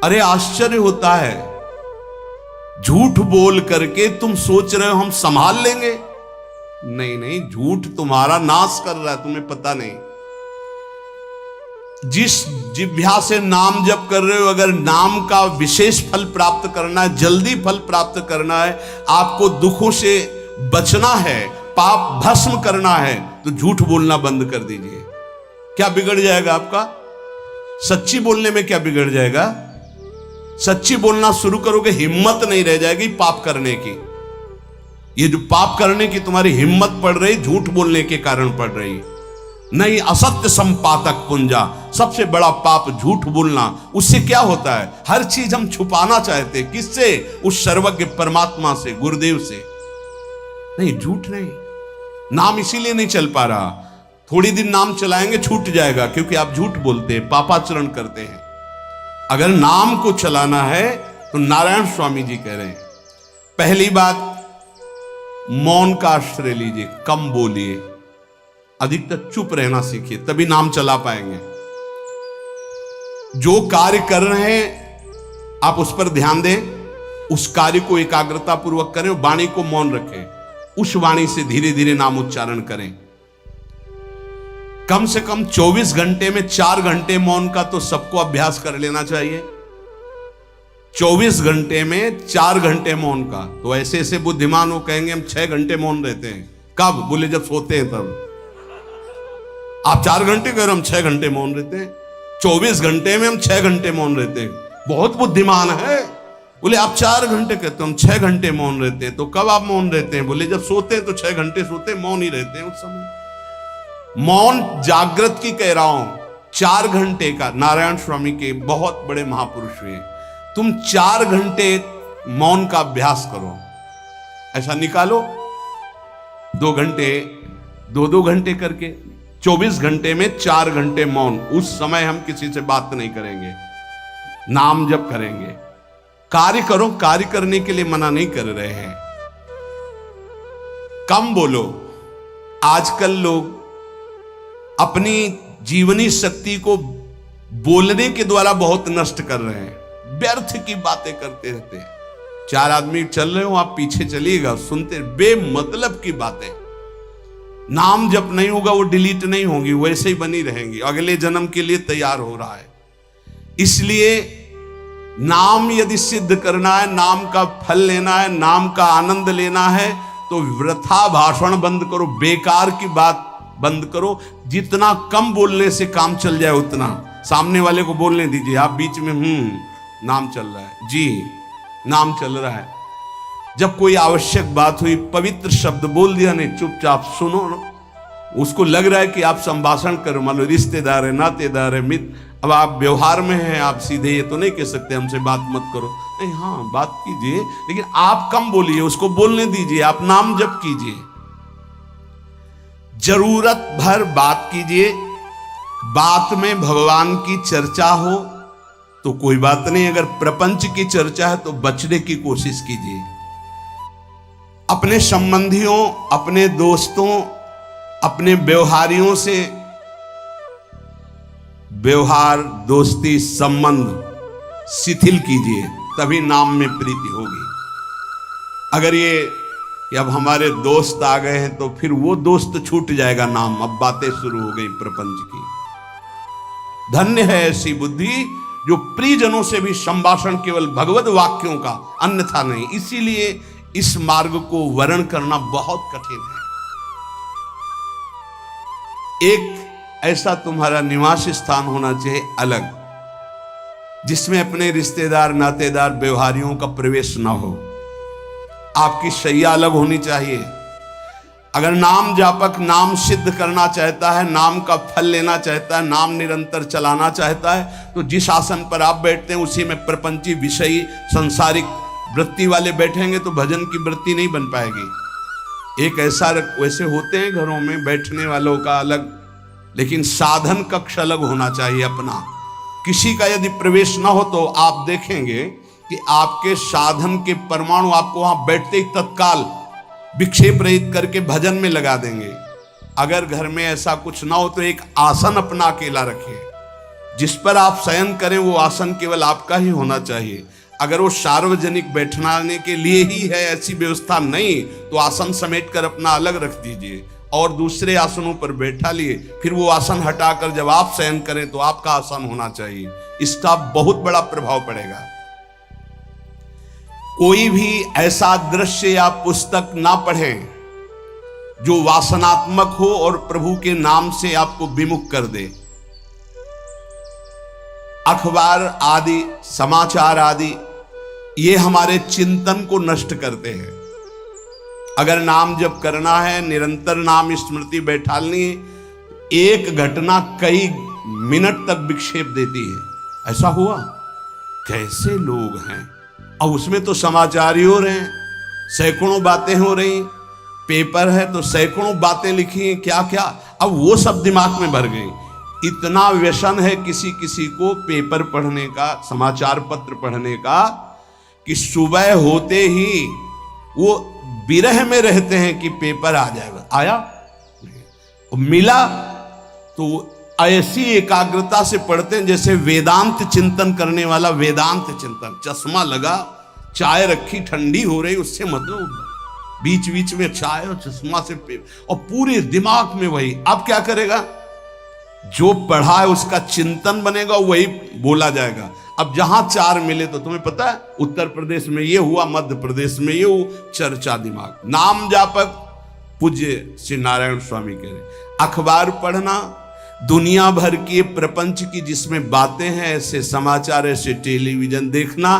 अरे आश्चर्य होता है, झूठ बोल करके तुम सोच रहे हो हम संभाल लेंगे। नहीं नहीं, झूठ तुम्हारा नाश कर रहा है, तुम्हें पता नहीं। जिस जिह्वा से नाम जप कर रहे हो, अगर नाम का विशेष फल प्राप्त करना है, जल्दी फल प्राप्त करना है, आपको दुखों से बचना है, पाप भस्म करना है, तो झूठ बोलना बंद कर दीजिए। क्या बिगड़ जाएगा आपका? सच्ची बोलने में क्या बिगड़ जाएगा? सच्ची बोलना शुरू करोगे, हिम्मत नहीं रह जाएगी पाप करने की। ये जो पाप करने की तुम्हारी हिम्मत पड़ रही, झूठ बोलने के कारण पड़ रही। नहीं, असत्य संपातक पुंजा, सबसे बड़ा पाप झूठ बोलना। उससे क्या होता है? हर चीज हम छुपाना चाहते, किससे? उस सर्वज्ञ परमात्मा से, गुरुदेव से। नहीं, झूठ नहीं। नाम इसीलिए नहीं चल पा रहा, थोड़ी दिन नाम चलाएंगे छूट जाएगा, क्योंकि आप झूठ बोलते हैं, पापाचरण करते हैं। अगर नाम को चलाना है तो नारायण स्वामी जी कह रहे हैं, पहली बात मौन का आश्रय लीजिए, कम बोलिए, अधिकतर चुप रहना सीखिए, तभी नाम चला पाएंगे। जो कार्य कर रहे हैं आप उस पर ध्यान दें, उस कार्य को एकाग्रता पूर्वक करें, वाणी को मौन रखें, उस वाणी से धीरे धीरे नाम उच्चारण करें। कम से कम 24 घंटे में 4 घंटे मौन का तो सबको अभ्यास कर लेना चाहिए। 24 घंटे में 4 घंटे मौन का। तो ऐसे ऐसे बुद्धिमान हो कहेंगे हम 6 घंटे मौन रहते हैं। कब? बोले जब सोते हैं तब। आप 4 घंटे कह रहे, हम 6 घंटे मौन रहते हैं। 24 घंटे में हम 6 घंटे मौन रहते हैं, बहुत बुद्धिमान है। बोले आप 4 घंटे कहते हो, हम 6 घंटे मौन रहते हैं। तो कब आप मौन रहते हैं? बोले जब सोते हैं तो 6 घंटे सोते हैं, मौन ही रहते हैं उस समय। मौन जागृत की कह रहा हूं, 4 घंटे का। नारायण स्वामी के बहुत बड़े महापुरुष हुए, तुम 4 घंटे मौन का अभ्यास करो, ऐसा निकालो 2 घंटे, 2-2 घंटे करके 24 घंटे में 4 घंटे मौन। उस समय हम किसी से बात नहीं करेंगे, नाम जप करेंगे। कार्य करो, कार्य करने के लिए मना नहीं कर रहे हैं। कम बोलो। आजकल लोग अपनी जीवनी शक्ति को बोलने के द्वारा बहुत नष्ट कर रहे हैं, व्यर्थ की बातें करते रहते हैं। 4 आदमी चल रहे हो, आप पीछे चलिएगा, सुनते, बेमतलब की बातें। नाम जप नहीं होगा, वो डिलीट नहीं होंगी, वैसे ही बनी रहेंगी, अगले जन्म के लिए तैयार हो रहा है। इसलिए नाम यदि सिद्ध करना है, नाम का फल लेना है, नाम का आनंद लेना है, तो वृथा भाषण बंद करो, बेकार की बात बंद करो। जितना कम बोलने से काम चल जाए उतना। सामने वाले को बोलने दीजिए, आप बीच में नाम चल रहा है, जी नाम चल रहा है। जब कोई आवश्यक बात हुई, पवित्र शब्द बोल दिया, नहीं चुपचाप सुनो ना। उसको लग रहा है कि आप संभाषण करो, मान लो रिश्तेदार है, नातेदार है, मित्र, अब आप व्यवहार में हैं, आप सीधे ये तो नहीं कह सकते हमसे बात मत करो, नहीं, हाँ बात कीजिए, लेकिन आप कम बोलिए, उसको बोलने दीजिए, आप नाम जप कीजिए, जरूरत भर बात कीजिए। बात में भगवान की चर्चा हो तो कोई बात नहीं, अगर प्रपंच की चर्चा है तो बचने की कोशिश कीजिए। अपने संबंधियों, अपने दोस्तों, अपने व्यवहारियों से व्यवहार, दोस्ती, संबंध शिथिल कीजिए, तभी नाम में प्रीति होगी। अगर ये कि अब हमारे दोस्त आ गए हैं तो फिर वो दोस्त छूट जाएगा नाम, अब बातें शुरू हो गई प्रपंच की। धन्य है ऐसी बुद्धि जो प्रियजनों से भी संभाषण केवल भगवत वाक्यों का, अन्यथा नहीं। इसीलिए इस मार्ग को वर्ण करना बहुत कठिन है। एक ऐसा तुम्हारा निवास स्थान होना चाहिए अलग, जिसमें अपने रिश्तेदार, नातेदार, व्यवहारियों का प्रवेश ना हो। आपकी शैया अलग होनी चाहिए। अगर नाम जापक नाम सिद्ध करना चाहता है, नाम का फल लेना चाहता है, नाम निरंतर चलाना चाहता है, तो जिस आसन पर आप बैठते हैं उसी में प्रपंची, विषयी, सांसारिक वृत्ति वाले बैठेंगे तो भजन की वृत्ति नहीं बन पाएगी। एक ऐसा, वैसे होते हैं घरों में बैठने वालों का अलग, लेकिन साधन कक्ष अलग होना चाहिए अपना। किसी का यदि प्रवेश ना हो तो आप देखेंगे कि आपके साधन के परमाणु आपको वहां बैठते ही तत्काल विक्षेप रहित करके भजन में लगा देंगे। अगर घर में ऐसा कुछ ना हो तो एक आसन अपना अकेला रखिए, जिस पर आप शयन करें वो आसन केवल आपका ही होना चाहिए। अगर वो सार्वजनिक बैठने के लिए ही है, ऐसी व्यवस्था नहीं, तो आसन समेटकर अपना अलग रख दीजिए और दूसरे आसनों पर बैठा लिए, फिर वो आसन हटाकर जब आप शयन करें तो आपका आसन होना चाहिए। इसका बहुत बड़ा प्रभाव पड़ेगा। कोई भी ऐसा दृश्य या पुस्तक ना पढ़ें जो वासनात्मक हो और प्रभु के नाम से आपको विमुख कर दे। अखबार आदि, समाचार आदि, ये हमारे चिंतन को नष्ट करते हैं। अगर नाम जप करना है, निरंतर नाम स्मृति बैठालनी है, एक घटना कई मिनट तक विक्षेप देती है। ऐसा हुआ, कैसे लोग हैं, और उसमें तो समाचार ही हो रहे हैं, सैकड़ों बातें हो रही, पेपर है तो सैकड़ों बातें लिखी हैं, क्या क्या, अब वो सब दिमाग में भर गई। इतना व्यसन है किसी किसी को पेपर पढ़ने का, समाचार पत्र पढ़ने का, कि सुबह होते ही वो विरह में रहते हैं कि पेपर आ जाएगा। आया, मिला तो ऐसी एकाग्रता से पढ़ते हैं जैसे वेदांत चिंतन करने वाला वेदांत चिंतन। चश्मा लगा, चाय रखी, ठंडी हो रही, उससे मतलब बीच बीच में चाय और चश्मा से पेपर, और पूरे दिमाग में वही। अब क्या करेगा, जो पढ़ा है उसका चिंतन बनेगा, वही बोला जाएगा। अब जहां चार मिले तो तुम्हें पता है, उत्तर प्रदेश में ये हुआ, मध्य प्रदेश में ये हुआ, चर्चा दिमाग। नाम जापक पूज्य श्री नारायण स्वामी कह रहे, अखबार पढ़ना, दुनिया भर की प्रपंच की जिसमें बातें हैं, ऐसे समाचार, ऐसे टेलीविजन देखना,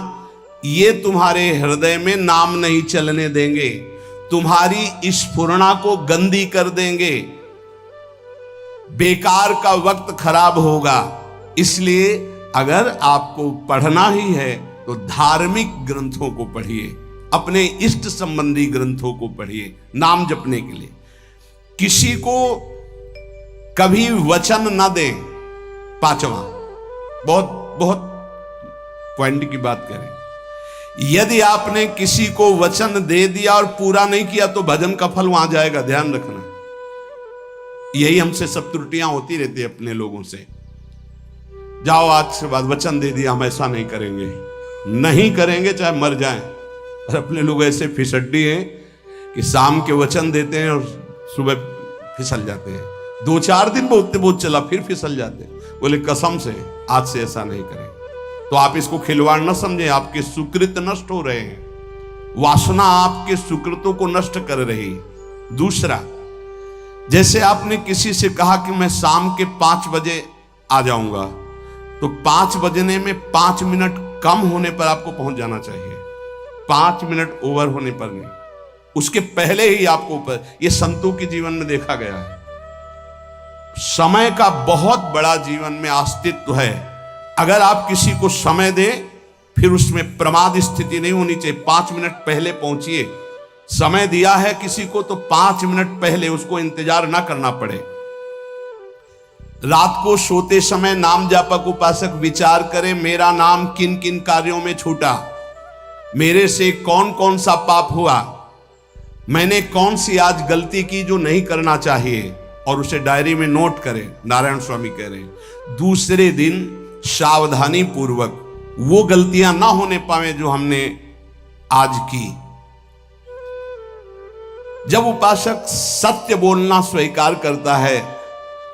ये तुम्हारे हृदय में नाम नहीं चलने देंगे, तुम्हारी स्फुरणा को गंदी कर देंगे, बेकार का वक्त खराब होगा। इसलिए अगर आपको पढ़ना ही है तो धार्मिक ग्रंथों को पढ़िए, अपने इष्ट संबंधी ग्रंथों को पढ़िए नाम जपने के लिए। किसी को कभी वचन न दें। पांचवा, बहुत बहुत पॉइंट की बात करें, यदि आपने किसी को वचन दे दिया और पूरा नहीं किया तो भजन का फल वहां जाएगा, ध्यान रखना। यही हमसे सब त्रुटियां होती रहती है अपने लोगों से। जाओ आज से बाद वचन दे दिया, हम ऐसा नहीं करेंगे, नहीं करेंगे चाहे मर जाएं। और अपने लोग ऐसे फिसड्डी हैं कि शाम के वचन देते हैं और सुबह फिसल जाते हैं, 2-4 दिन बहुत बहुत चला फिर फिसल जाते हैं। बोले कसम से आज से ऐसा नहीं करेंगे। तो आप इसको खिलवाड़ न समझें, आपके सुकृत नष्ट हो रहे हैं, वासना आपके सुकृतों को नष्ट कर रही। दूसरा, जैसे आपने किसी से कहा कि मैं शाम के 5 बजे आ जाऊंगा, तो 5 बजने में 5 मिनट कम होने पर आपको पहुंच जाना चाहिए, 5 मिनट ओवर होने पर नहीं, उसके पहले ही आपको ऊपर। यह संतों के जीवन में देखा गया है। समय का बहुत बड़ा जीवन में अस्तित्व है। अगर आप किसी को समय दें, फिर उसमें प्रमाद स्थिति नहीं होनी चाहिए। 5 मिनट पहले पहुंचिए। समय दिया है किसी को तो 5 मिनट पहले उसको इंतजार ना करना पड़े। रात को सोते समय नाम जापक उपासक विचार करें, मेरा नाम किन किन कार्यों में छूटा, मेरे से कौन कौन सा पाप हुआ, मैंने कौन सी आज गलती की जो नहीं करना चाहिए, और उसे डायरी में नोट करें। नारायण स्वामी कह रहे हैं दूसरे दिन सावधानी पूर्वक वो गलतियां ना होने पावे जो हमने आज की। जब उपासक सत्य बोलना स्वीकार करता है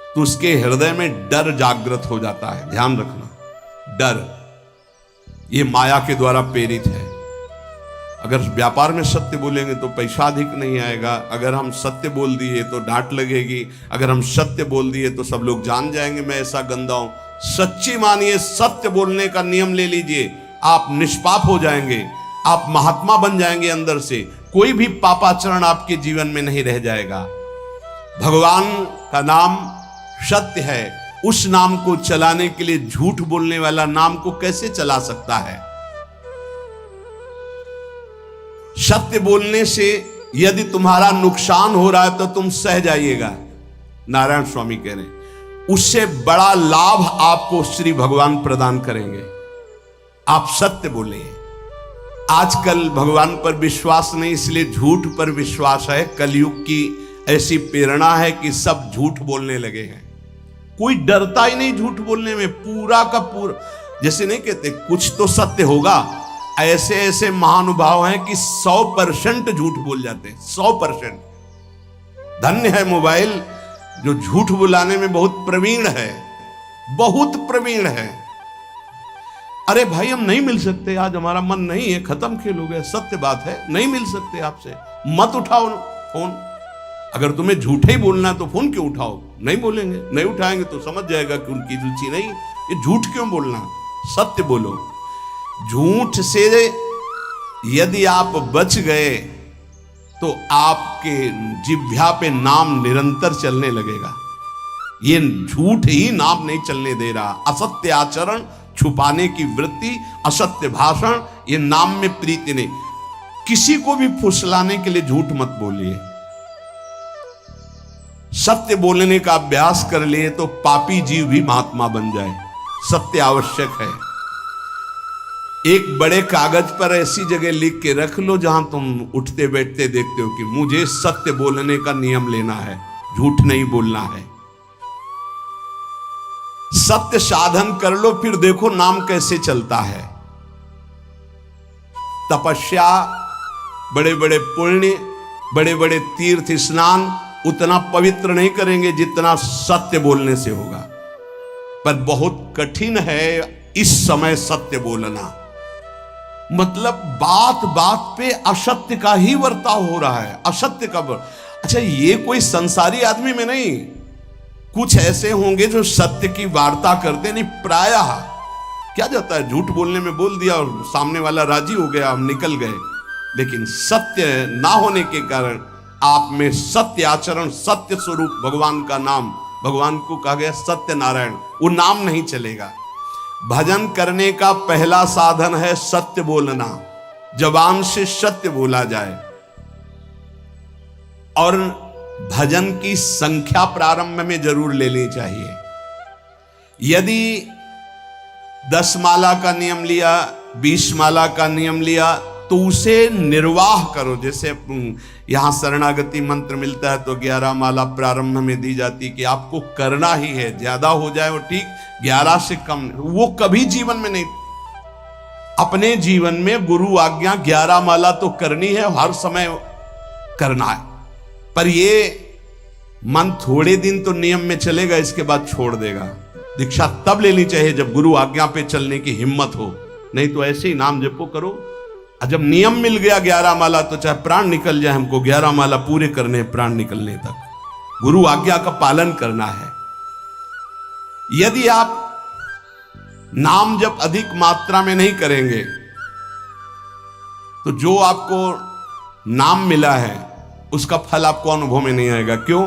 तो उसके हृदय में डर जागृत हो जाता है। ध्यान रखना, डर ये माया के द्वारा प्रेरित है। अगर व्यापार में सत्य बोलेंगे तो पैसा अधिक नहीं आएगा, अगर हम सत्य बोल दिए तो डांट लगेगी, अगर हम सत्य बोल दिए तो सब लोग जान जाएंगे मैं ऐसा गंदा हूं। सच्ची मानिए, सत्य बोलने का नियम ले लीजिए, आप निष्पाप हो जाएंगे, आप महात्मा बन जाएंगे अंदर से। कोई भी पापाचरण आपके जीवन में नहीं रह जाएगा। भगवान का नाम सत्य है, उस नाम को चलाने के लिए झूठ बोलने वाला नाम को कैसे चला सकता है। सत्य बोलने से यदि तुम्हारा नुकसान हो रहा है तो तुम सह जाइएगा। नारायण स्वामी कह रहे हैं उससे बड़ा लाभ आपको श्री भगवान प्रदान करेंगे। आप सत्य बोलिए। आजकल भगवान पर विश्वास नहीं, इसलिए झूठ पर विश्वास है। कलयुग की ऐसी प्रेरणा है कि सब झूठ बोलने लगे हैं। कोई डरता ही नहीं झूठ बोलने में, पूरा का पूरा। जैसे नहीं कहते कुछ तो सत्य होगा, ऐसे ऐसे महानुभाव हैं कि 100% झूठ बोल जाते हैं, 100%। धन्य है मोबाइल जो झूठ बुलाने में बहुत प्रवीण है, बहुत प्रवीण है। अरे भाई हम नहीं मिल सकते, आज हमारा मन नहीं है, खत्म खेल हो गया, सत्य बात है, नहीं मिल सकते आपसे, मत उठाओ फोन। अगर तुम्हें झूठे ही बोलना है तो फोन क्यों उठाओ? नहीं बोलेंगे, नहीं उठाएंगे तो समझ जाएगा कि उनकी रुचि नहीं। ये झूठ क्यों बोलना, सत्य बोलो। झूठ से यदि आप बच गए तो आपके जिह्वा पे नाम निरंतर चलने लगेगा। ये झूठ ही नाम नहीं चलने दे रहा। असत्य आचरण, छुपाने की वृत्ति, असत्य भाषण, ये नाम में प्रीति नहीं। किसी को भी फुसलाने के लिए झूठ मत बोलिए। सत्य बोलने का अभ्यास कर लिए तो पापी जीव भी महात्मा बन जाए। सत्य आवश्यक है। एक बड़े कागज पर ऐसी जगह लिख के रख लो जहां तुम उठते बैठते देखते हो कि मुझे सत्य बोलने का नियम लेना है, झूठ नहीं बोलना है। सत्य साधन कर लो, फिर देखो नाम कैसे चलता है। तपस्या, बड़े बड़े पुण्य, बड़े बड़े तीर्थ स्नान उतना पवित्र नहीं करेंगे जितना सत्य बोलने से होगा। पर बहुत कठिन है इस समय सत्य बोलना। मतलब बात बात पे असत्य का ही वर्ताव हो रहा है, असत्य का अच्छा, ये कोई संसारी आदमी में नहीं, कुछ ऐसे होंगे जो सत्य की वार्ता करते नहीं। प्रायः क्या जाता है, झूठ बोलने में बोल दिया और सामने वाला राजी हो गया, हम निकल गए। लेकिन सत्य ना होने के कारण आप में सत्य आचरण, सत्य स्वरूप भगवान का नाम, भगवान को कहा गया सत्य नारायण, वो नाम नहीं चलेगा। भजन करने का पहला साधन है सत्य बोलना, जबान से सत्य बोला जाए। और भजन की संख्या प्रारंभ में जरूर लेनी चाहिए। यदि 10 माला का नियम लिया, 20 माला का नियम लिया, तो उसे निर्वाह करो। जैसे यहां शरणागति मंत्र मिलता है तो 11 माला प्रारंभ में दी जाती कि आपको करना ही है, ज्यादा हो जाए वो ठीक, 11 से कम वो कभी जीवन में नहीं। अपने जीवन में गुरु आज्ञा 11 माला तो करनी है, हर समय करना है। पर ये मन थोड़े दिन तो नियम में चलेगा, इसके बाद छोड़ देगा। दीक्षा तब लेनी चाहिए जब गुरु आज्ञा पे चलने की हिम्मत हो, नहीं तो ऐसे ही नाम जपो करो। जब नियम मिल गया 11 माला तो चाहे प्राण निकल जाए, हमको 11 माला पूरे करने, प्राण निकलने तक गुरु आज्ञा का पालन करना है। यदि आप नाम जप अधिक मात्रा में नहीं करेंगे तो जो आपको नाम मिला है उसका फल आपको अनुभव में नहीं आएगा। क्यों?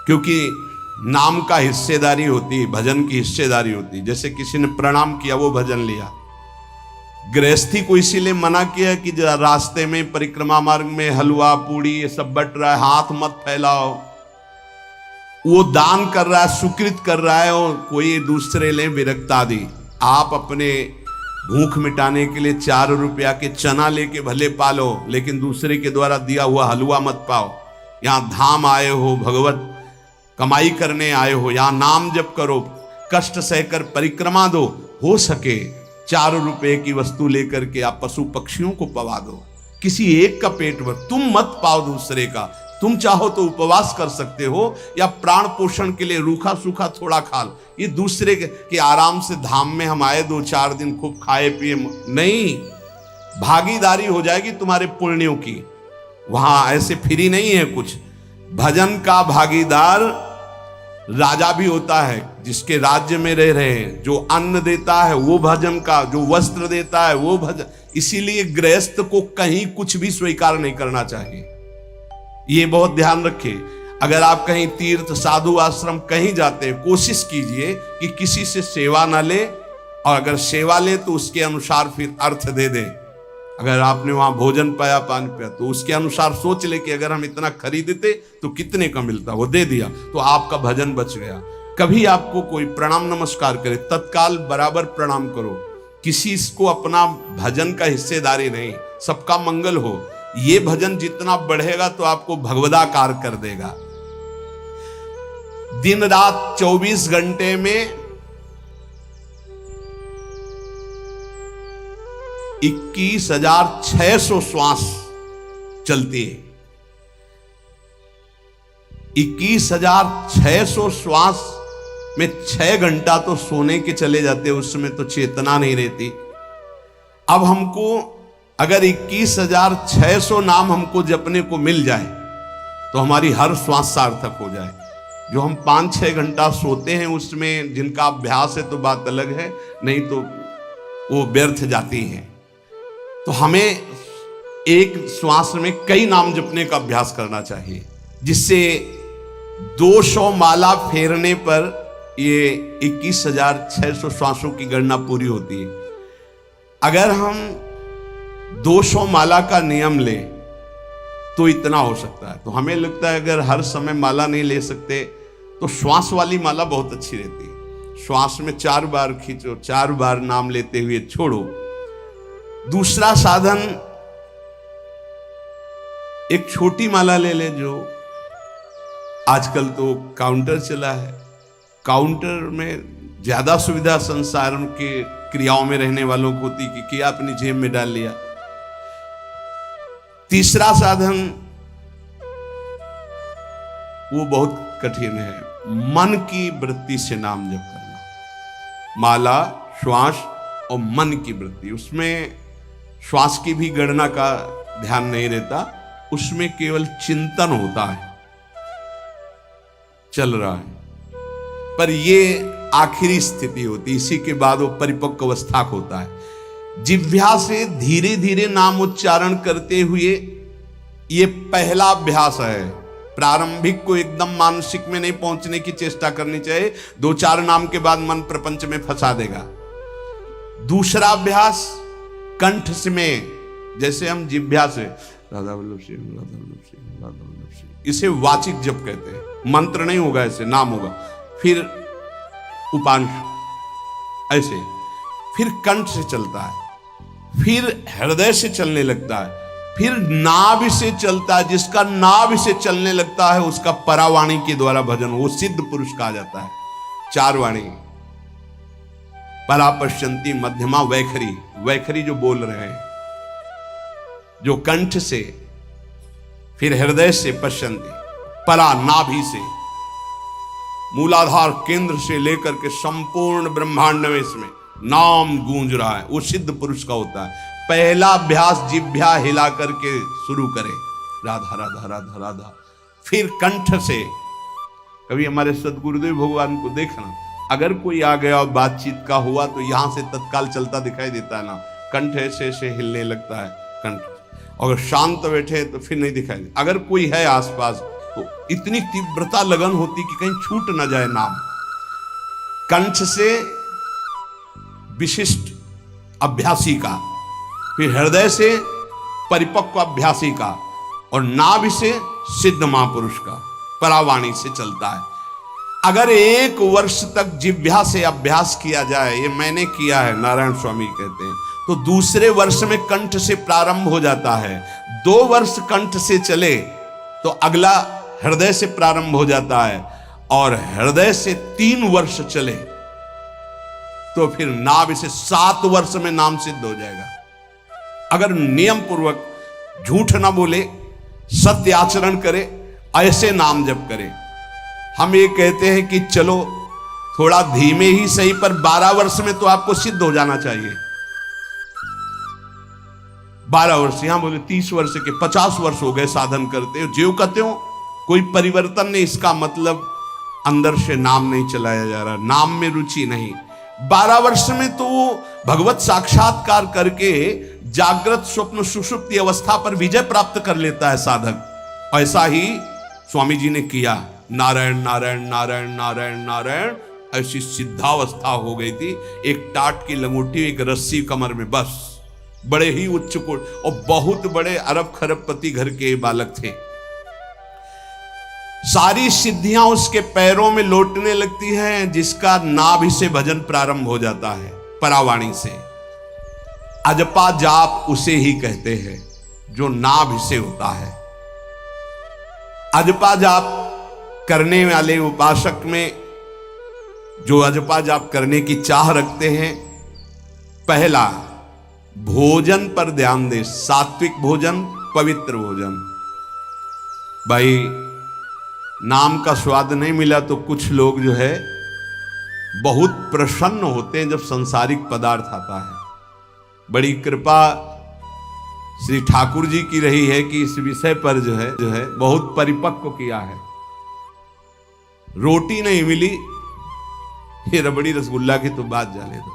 क्योंकि नाम का हिस्सेदारी होती, भजन की हिस्सेदारी होती। जैसे किसी ने प्रणाम किया, वो भजन लिया। गृहस्थी को इसीलिए मना किया कि रास्ते में परिक्रमा मार्ग में हलवा पूड़ी ये सब बट रहा है, हाथ मत फैलाओ। वो दान कर रहा है, सुकृत कर रहा है, और कोई दूसरे ले विरक्त आदि। आप अपने भूख मिटाने के लिए 4 रुपया के चना लेके भले पालो, लेकिन दूसरे के द्वारा दिया हुआ हलवा मत पाओ। यहां धाम आए हो, भगवत कमाई करने आए हो, यहां नाम जप करो, कष्ट सहकर परिक्रमा दो। हो सके 4 रुपए की वस्तु लेकर के आप पशु पक्षियों को पवा दो, किसी एक का पेट भर, तुम मत पाओ दूसरे का। तुम चाहो तो उपवास कर सकते हो या प्राण पोषण के लिए रूखा सूखा थोड़ा खा लो। ये दूसरे के आराम से धाम में हम आए 2-4 दिन खूब खाए पिए नहीं, भागीदारी हो जाएगी तुम्हारे पुण्यों की। वहां ऐसे फ्री नहीं है कुछ। भजन का भागीदार राजा भी होता है, जिसके राज्य में रह रहे हैं। जो अन्न देता है वो भजन का, जो वस्त्र देता है वो भजन। इसीलिए गृहस्थ को कहीं कुछ भी स्वीकार नहीं करना चाहिए, ये बहुत ध्यान रखिए। अगर आप कहीं तीर्थ साधु आश्रम कहीं जाते हैं, कोशिश कीजिए कि किसी से सेवा ना ले, और अगर सेवा ले तो उसके अनुसार फिर अर्थ दे दे। अगर आपने वहां भोजन पाया, पानी पाया, तो उसके अनुसार सोच ले कि अगर हम इतना खरीदते तो कितने का मिलता, वो दे दिया तो आपका भजन बच गया। कभी आपको कोई प्रणाम नमस्कार करे, तत्काल बराबर प्रणाम करो। किसी को अपना भजन का हिस्सेदारी नहीं, सबका मंगल हो। ये भजन जितना बढ़ेगा तो आपको भगवदाकार कर देगा। दिन रात 24 घंटे में 21,600 श्वास चलती है। 21,600 श्वास में 6 घंटा तो सोने के चले जाते, उसमें तो चेतना नहीं रहती। अब हमको अगर 21,600 नाम हमको जपने को मिल जाए तो हमारी हर श्वास सार्थक हो जाए। जो हम 5-6 घंटा सोते हैं उसमें जिनका अभ्यास है तो बात अलग है, नहीं तो वो व्यर्थ जाती हैं। तो हमें एक श्वास में कई नाम जपने का अभ्यास करना चाहिए, जिससे 200 माला फेरने पर ये 21,600 श्वासों की गणना पूरी होती है। अगर हम 200 माला का नियम ले तो इतना हो सकता है। तो हमें लगता है अगर हर समय माला नहीं ले सकते तो श्वास वाली माला बहुत अच्छी रहती है। श्वास में 4 बार खींचो, 4 बार नाम लेते हुए छोड़ो। दूसरा साधन, एक छोटी माला ले ले, जो आजकल तो काउंटर चला है। काउंटर में ज्यादा सुविधा संसार के क्रियाओं में रहने वालों को होती कि किया अपनी जेब में डाल लिया। तीसरा साधन वो बहुत कठिन है, मन की वृत्ति से नाम जप करना। माला, श्वास और मन की वृत्ति, उसमें श्वास की भी गणना का ध्यान नहीं रहता, उसमें केवल चिंतन होता है, चल रहा है। पर ये आखिरी स्थिति होती, इसी के बाद वो परिपक्व अवस्था होता है। जिह्वा से धीरे धीरे नाम उच्चारण करते हुए ये पहला अभ्यास है। प्रारंभिक को एकदम मानसिक में नहीं पहुंचने की चेष्टा करनी चाहिए, 2-4 नाम के बाद मन प्रपंच में फंसा देगा। दूसरा अभ्यास कंठ से में, जैसे हम जिह्वा से राधा वल्लभ सिंह, राधा वल्लभ सिंह, राधा वल्लभ सिंह, इसे वाचिक जप कहते हैं। मंत्र नहीं होगा, ऐसे नाम होगा। फिर उपांश ऐसे, फिर कंठ से चलता है, फिर हृदय से चलने लगता है, फिर नाभि से चलता है। जिसका नाभि से चलने लगता है उसका परावाणी के द्वारा भजन, वो सिद्ध पुरुष कहा जाता है। 4 वाणी, परा, पश्यंती, मध्यमा, वैखरी। वैखरी जो बोल रहे हैं, जो कंठ से, फिर हृदय से पश्यंती, परा नाभि से, मूलाधार केंद्र से लेकर के संपूर्ण ब्रह्मांड में इसमें नाम गूंज रहा है, वो सिद्ध पुरुष का होता है। पहला अभ्यास जिह्वा हिला करके शुरू करें, राधा राधा राधा राधा। फिर कंठ से, कभी हमारे सदगुरुदेव भगवान को देखना, अगर कोई आ गया और बातचीत का हुआ तो यहां से तत्काल चलता दिखाई देता है ना, कंठ ऐसे ऐसे हिलने लगता है कंठ। अगर शांत बैठे तो फिर नहीं दिखाई दे। अगर कोई है आसपास तो इतनी तीव्रता लगन होती कि कहीं छूट ना जाए नाम। कंठ से विशिष्ट अभ्यासी का, फिर हृदय से परिपक्व अभ्यासी का, और नाभि से सिद्ध महापुरुष का, परावाणी से चलता है। अगर 1 वर्ष तक जिह्वा से अभ्यास किया जाए, ये मैंने किया है, नारायण स्वामी कहते हैं, तो दूसरे वर्ष में कंठ से प्रारंभ हो जाता है। 2 वर्ष कंठ से चले तो अगला हृदय से प्रारंभ हो जाता है, और हृदय से 3 वर्ष चले तो फिर नाभि से 7 वर्ष में नाम सिद्ध हो जाएगा। अगर नियम पूर्वक झूठ ना बोले, सत्य आचरण करे, ऐसे नाम जप करे। हम ये कहते हैं कि चलो थोड़ा धीमे ही सही, पर 12 वर्ष में तो आपको सिद्ध हो जाना चाहिए। 12 वर्ष, यहां बोले 30 वर्ष के, 50 वर्ष हो गए साधन करते हो, ज्यों कहते हो कोई परिवर्तन नहीं। इसका मतलब अंदर से नाम नहीं चलाया जा रहा, नाम में रुचि नहीं। 12 वर्ष में तो भगवत साक्षात्कार करके जागृत स्वप्न सुषुप्ति अवस्था पर विजय प्राप्त कर लेता है साधक। ऐसा ही स्वामी जी ने किया। नारायण नारायण नारायण नारायण नारायण, ऐसी सिद्धावस्था हो गई थी। एक टाट की लंगोटी, एक रस्सी कमर में, बस। बड़े ही उच्च कोट और बहुत बड़े अरब खरबपति घर के बालक थे। सारी सिद्धियां उसके पैरों में लौटने लगती हैं, जिसका नाभि से भजन प्रारंभ हो जाता है, परावाणी से। अजपा जाप उसे ही कहते हैं जो नाभि से होता है। अजपा जाप करने वाले उपासक में जो अजपा जाप करने की चाह रखते हैं, पहला भोजन पर ध्यान दे, सात्विक भोजन, पवित्र भोजन। भाई नाम का स्वाद नहीं मिला तो कुछ लोग जो है बहुत प्रसन्न होते हैं जब सांसारिक पदार्थ आता है। बड़ी कृपा श्री ठाकुर जी की रही है कि इस विषय पर जो है बहुत परिपक्व किया है। रोटी नहीं मिली, ये रबड़ी रसगुल्ला की तो बात जाने दो।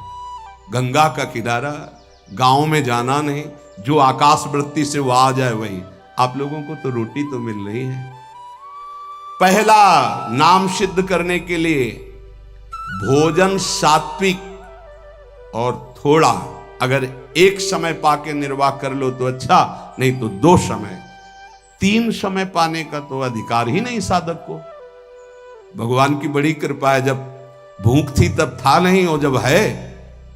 गंगा का किनारा, गांव में जाना नहीं, जो आकाश वृत्ति से वो आ जाए वही। आप लोगों को तो रोटी तो मिल रही है। पहला नाम सिद्ध करने के लिए भोजन सात्विक और थोड़ा, अगर एक समय पाके निर्वाह कर लो तो अच्छा, नहीं तो 2 समय, 3 समय पाने का तो अधिकार ही नहीं साधक को। भगवान की बड़ी कृपा है, जब भूख थी तब था नहीं, और जब है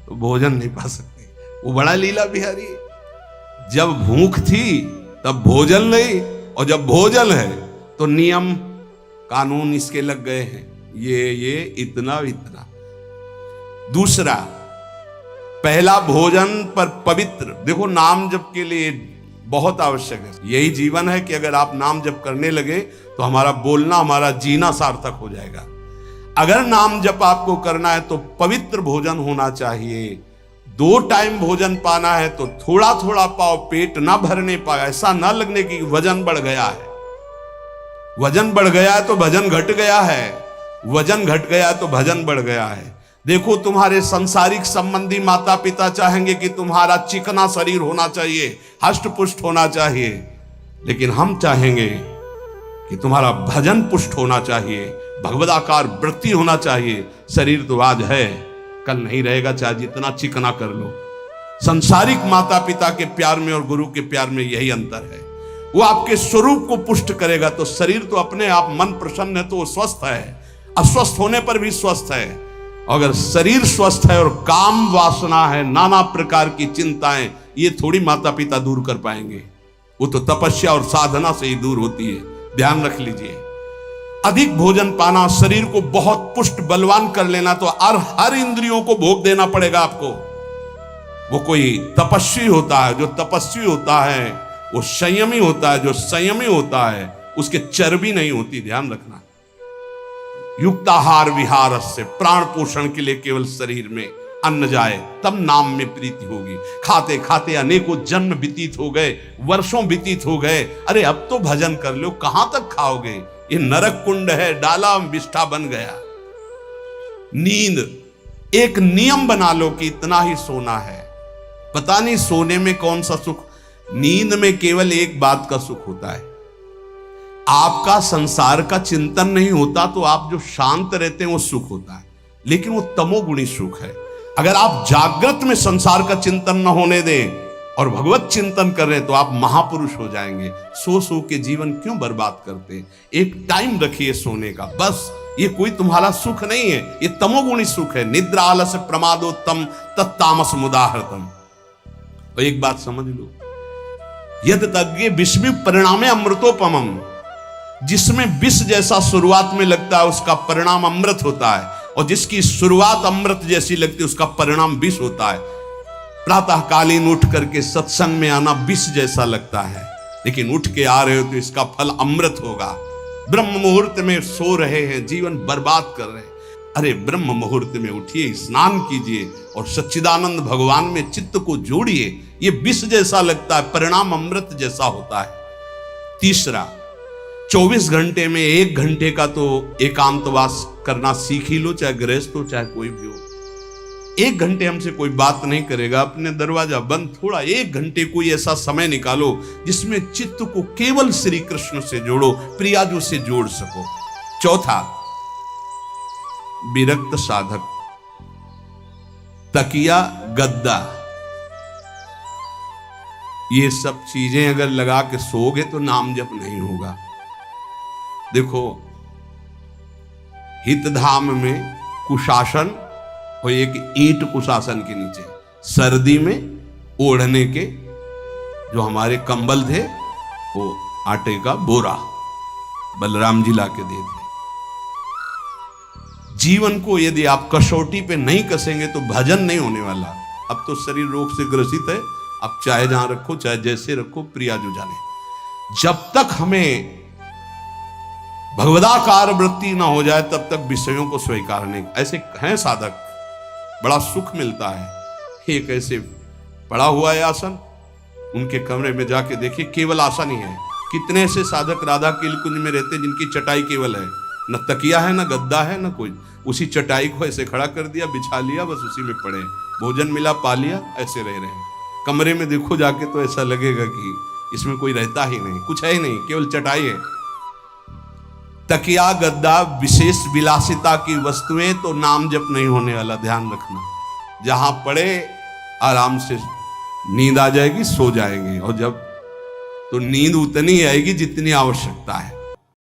तो भोजन नहीं पा सकते। वो बड़ा लीला बिहारी है। जब भूख थी तब भोजन नहीं, और जब भोजन है तो नियम कानून इसके लग गए हैं, ये इतना इतना। दूसरा, पहला भोजन पर पवित्र। देखो नाम जप के लिए बहुत आवश्यक है। यही जीवन है कि अगर आप नाम जप करने लगे तो हमारा बोलना, हमारा जीना सार्थक हो जाएगा। अगर नाम जप आपको करना है तो पवित्र भोजन होना चाहिए। 2 टाइम भोजन पाना है तो थोड़ा थोड़ा पाओ, पेट ना भरने पाए, ऐसा ना लगने की वजन बढ़ गया है। वजन बढ़ गया है तो भजन घट गया है, वजन घट गया तो भजन बढ़ गया है। देखो तुम्हारे संसारिक संबंधी माता पिता चाहेंगे कि तुम्हारा चिकना शरीर होना चाहिए, हष्ट पुष्ट होना चाहिए, लेकिन हम चाहेंगे कि तुम्हारा भजन पुष्ट होना चाहिए, भगवदाकार वृत्ति होना चाहिए। शरीर तो आज है, कल नहीं रहेगा, चाहे जितना चिकना कर लो। संसारिक माता पिता के प्यार में और गुरु के प्यार में यही अंतर है। वो आपके स्वरूप को पुष्ट करेगा तो शरीर तो अपने आप, मन प्रसन्न है तो वो स्वस्थ है, अस्वस्थ होने पर भी स्वस्थ है। अगर शरीर स्वस्थ है और काम वासना है, नाना प्रकार की चिंताएं, ये थोड़ी माता पिता दूर कर पाएंगे। वो तो तपस्या और साधना से ही दूर होती है, ध्यान रख लीजिए। अधिक भोजन पाना, शरीर को बहुत पुष्ट बलवान कर लेना, तो हर इंद्रियों को भोग देना पड़ेगा आपको। वो कोई तपस्वी होता है, जो तपस्वी होता है वो संयमी होता है, जो संयमी होता है उसके चर्बी नहीं होती, ध्यान रखना। युक्ताहार विहार से, प्राण पोषण के लिए केवल शरीर में अन्न जाए तब नाम में प्रीति होगी। खाते खाते अनेकों जन्म व्यतीत हो गए, वर्षों व्यतीत हो गए, अरे अब तो भजन कर लो, कहां तक खाओगे? ये नरक कुंड है, डाला विष्ठा बन गया। नींद, एक नियम बना लो कि इतना ही सोना है। पता नहीं सोने में कौन सा सुख, नींद में केवल एक बात का सुख होता है, आपका संसार का चिंतन नहीं होता, तो आप जो शांत रहते हैं वो सुख होता है, लेकिन वो तमोगुणी सुख है। अगर आप जागृत में संसार का चिंतन न होने दें और भगवत चिंतन कर रहे हैं तो आप महापुरुष हो जाएंगे। सो सो के जीवन क्यों बर्बाद करते हैं? एक टाइम रखिए सोने का, बस। ये कोई तुम्हारा सुख नहीं है, ये तमोगुणी सुख है। निद्रा आलस्य प्रमादोत्तम तत्तामस मुदाहृतम। तो एक बात समझ लो, यद तज्ञे विस्मि परिणामे अमृतोपमम। जिसमें विष जैसा शुरुआत में लगता है उसका परिणाम अमृत होता है, और जिसकी शुरुआत अमृत जैसी लगती है उसका परिणाम विष होता है। प्रातःकालीन उठ करके सत्संग में आना विष जैसा लगता है, लेकिन उठ के आ रहे हो तो इसका फल अमृत होगा। ब्रह्म मुहूर्त में सो रहे हैं, जीवन बर्बाद कर रहे हैं, अरे ब्रह्म मुहूर्त में उठिए, स्नान कीजिए और सच्चिदानंद भगवान में चित्त को जोड़िए। ये विष जैसा लगता है, परिणाम अमृत जैसा होता है। तीसरा, 24 घंटे में 1 घंटे का तो एकांतवास करना सीख ही लो, चाहे गृहस्थ हो चाहे कोई भी हो। 1 घंटे हमसे कोई बात नहीं करेगा, अपने दरवाजा बंद, थोड़ा 1 घंटे कोई ऐसा समय निकालो जिसमें चित्त को केवल श्री कृष्ण से जोड़ो, प्रियाजू से जोड़ सको। चौथा, विरक्त साधक, तकिया गद्दा, ये सब चीजें अगर लगा के सोओगे तो नाम जप नहीं होगा। देखो, हितधाम में कुशासन और एक ईंट कुशासन के नीचे, सर्दी में ओढ़ने के जो हमारे कंबल थे वो आटे का बोरा बलराम जी ला के दे थे। जीवन को यदि आप कसौटी पे नहीं कसेंगे तो भजन नहीं होने वाला। अब तो शरीर रोग से ग्रसित है, आप चाहे जहां रखो चाहे जैसे रखो, प्रिया जो जाने। जब तक हमें भगवदाकार वृत्ति ना हो जाए तब तक विषयों को स्वीकार नहीं। ऐसे हैं साधक, बड़ा सुख मिलता है। एक ऐसे पड़ा हुआ है आसन, उनके कमरे में जाके देखिए, केवल आसन ही है। कितने ऐसे साधक राधा कीलकुंज में रहते जिनकी चटाई केवल है, न तकिया है न गद्दा है न कोई, उसी चटाई को ऐसे खड़ा कर दिया, बिछा लिया, बस उसी में पड़े, भोजन मिला पा लिया, ऐसे रह रहे हैं। कमरे में देखो जाके तो ऐसा लगेगा कि इसमें कोई रहता ही नहीं, कुछ है ही नहीं, केवल चटाई है। तकिया गद्दा विशेष विलासिता की वस्तुएं तो नाम जप नहीं होने वाला, ध्यान रखना। जहां पड़े आराम से नींद आ जाएगी, सो जाएंगे, और जब तो नींद उतनी आएगी जितनी आवश्यकता है।